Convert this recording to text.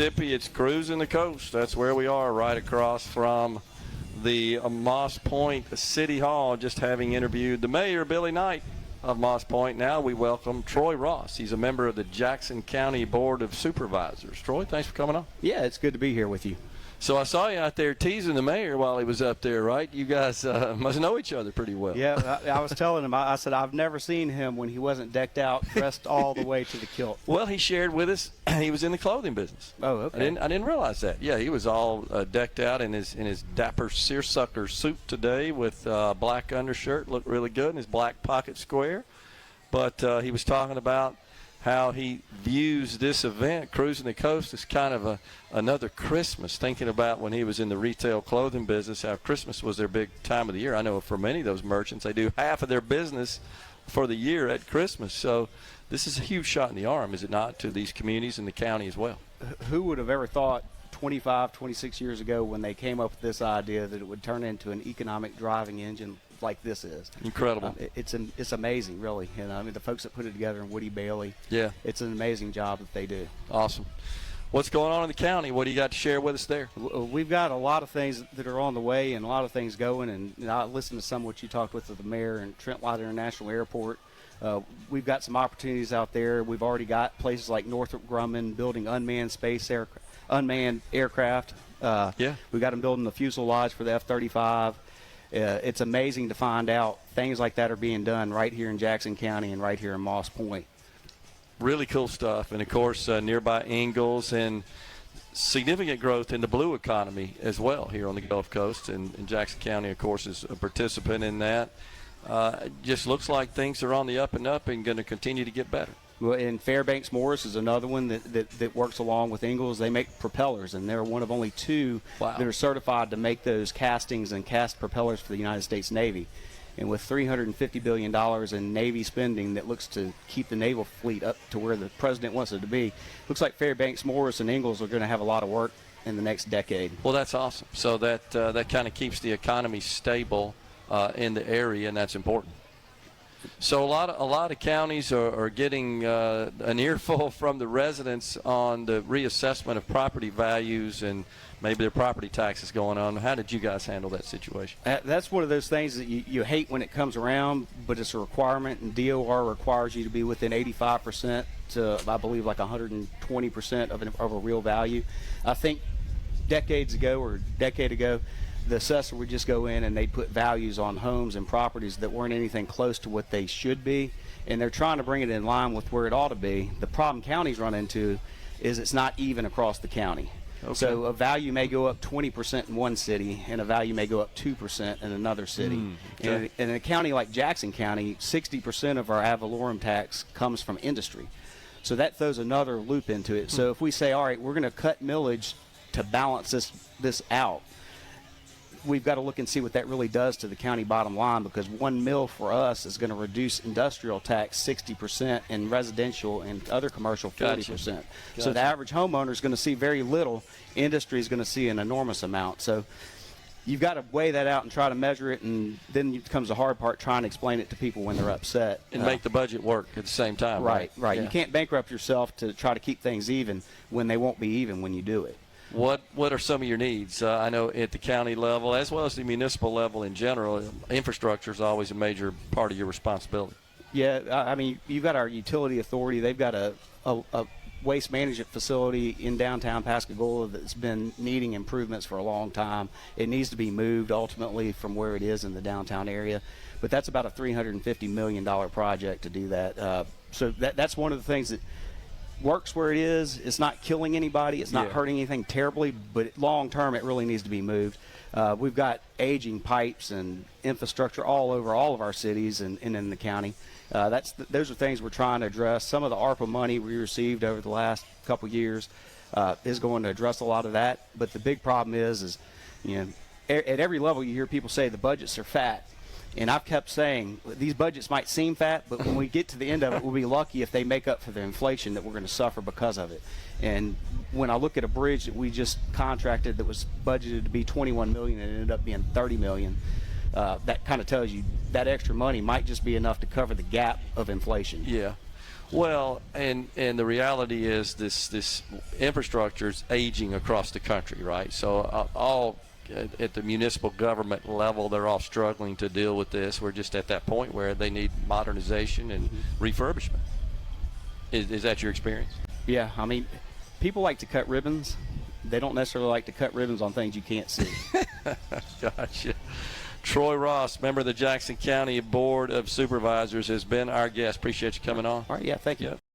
Mississippi. It's Cruisin the Coast. That's where we are, right across from the Moss Point City Hall, just having interviewed the mayor, Billy Knight of Moss Point. Now we welcome Troy Ross. He's a member of the Jackson County Board of Supervisors. Troy, thanks for coming on. Yeah, it's good to be here with you. So I saw you out there teasing the mayor while he was up there, right? You guys must know each other pretty well. Yeah, I was telling him, I said, I've never seen him when he wasn't decked out, dressed all the way to the kilt. Well, he shared with us he was in the clothing business. Oh, okay. I didn't realize that. Yeah, he was all decked out in his dapper seersucker suit today with black undershirt. Looked really good, and his black pocket square. But he was talking about how he views this event, Cruisin the Coast, as kind of another Christmas, thinking about when he was in the retail clothing business, how Christmas was their big time of the year. I know for many of those merchants, they do half of their business for the year at Christmas. So this is a huge shot in the arm, is it not, to these communities and the county as well? Who would have ever thought 25, 26 years ago when they came up with this idea that it would turn into an economic driving engine like this is? Incredible. It's amazing, really. And I mean, the folks that put it together, and Woody Bailey, yeah, it's an amazing job that they do. Awesome. What's going on in the county? What do you got to share with us there? We've got a lot of things that are on the way and a lot of things going. And I listened to some of what you talked with the mayor and Trent Lott International Airport. We've got some opportunities out there. We've already got places like Northrop Grumman building unmanned aircraft. Yeah. We've got them building the fuselage for the F-35. It's amazing to find out things like that are being done right here in Jackson County and right here in Moss Point. Really cool stuff. And, of course, nearby Ingalls, and significant growth in the blue economy as well here on the Gulf Coast. And Jackson County, of course, is a participant in that. It just looks like things are on the up and up and going to continue to get better. Well, and Fairbanks Morris is another one that works along with Ingalls. They make propellers, and they're one of only two that are certified to make those castings and cast propellers for the United States Navy. And with $350 billion in Navy spending that looks to keep the naval fleet up to where the president wants it to be, looks like Fairbanks Morris and Ingalls are going to have a lot of work in the next decade. Well, that's awesome. So that kind of keeps the economy stable in the area, and that's important. So a lot of counties are getting an earful from the residents on the reassessment of property values and maybe their property taxes going on. How did you guys handle that situation? That's one of those things that you hate when it comes around, but it's a requirement, and DOR requires you to be within 85% to, I believe, like 120% of a real value. I think decade ago, the assessor would just go in and they'd put values on homes and properties that weren't anything close to what they should be, and they're trying to bring it in line with where it ought to be. The problem counties run into is it's not even across the county. Okay. So a value may go up 20% in one city, and a value may go up 2% in another city. Okay. And in a county like Jackson County, 60% of our ad valorem tax comes from industry. So that throws another loop into it. So if we say, all right, we're going to cut millage to balance this out, we've got to look and see what that really does to the county bottom line, because 1 mil for us is going to reduce industrial tax 60% and residential and other commercial 40%. Gotcha. So the average homeowner is going to see very little. Industry is going to see an enormous amount. So you've got to weigh that out and try to measure it, and then comes the hard part, trying to explain it to people when they're upset. And make the budget work at the same time. Right. Yeah. You can't bankrupt yourself to try to keep things even when they won't be even when you do it. What are some of your needs? I know at the county level, as well as the municipal level in general, infrastructure is always a major part of your responsibility. Yeah, I mean, you've got our utility authority. They've got a waste management facility in downtown Pascagoula that's been needing improvements for a long time. It needs to be moved ultimately from where it is in the downtown area, but that's about a $350 million project to do that. So that's one of the things that works where it is. It's not killing anybody. It's not hurting anything terribly, but long term it really needs to be moved. We've got aging pipes and infrastructure all over all of our cities and in the county. Those are things we're trying to address. Some of the ARPA money we received over the last couple years is going to address a lot of that. But the big problem is at every level you hear people say the budgets are fat. And I've kept saying these budgets might seem fat, but when we get to the end of it, we'll be lucky if they make up for the inflation that we're going to suffer because of it. And when I look at a bridge that we just contracted that was budgeted to be $21 million and it ended up being $30 million, that kind of tells you that extra money might just be enough to cover the gap of inflation. Yeah. Well, and the reality is this infrastructure is aging across the country, right? So all at the municipal government level, they're all struggling to deal with this. We're just at that point where they need modernization and refurbishment. Is that your experience? Yeah, I mean, people like to cut ribbons. They don't necessarily like to cut ribbons on things you can't see. Gotcha. Troy Ross, member of the Jackson County Board of Supervisors, has been our guest. Appreciate you coming on. All right, yeah, thank you. Yep.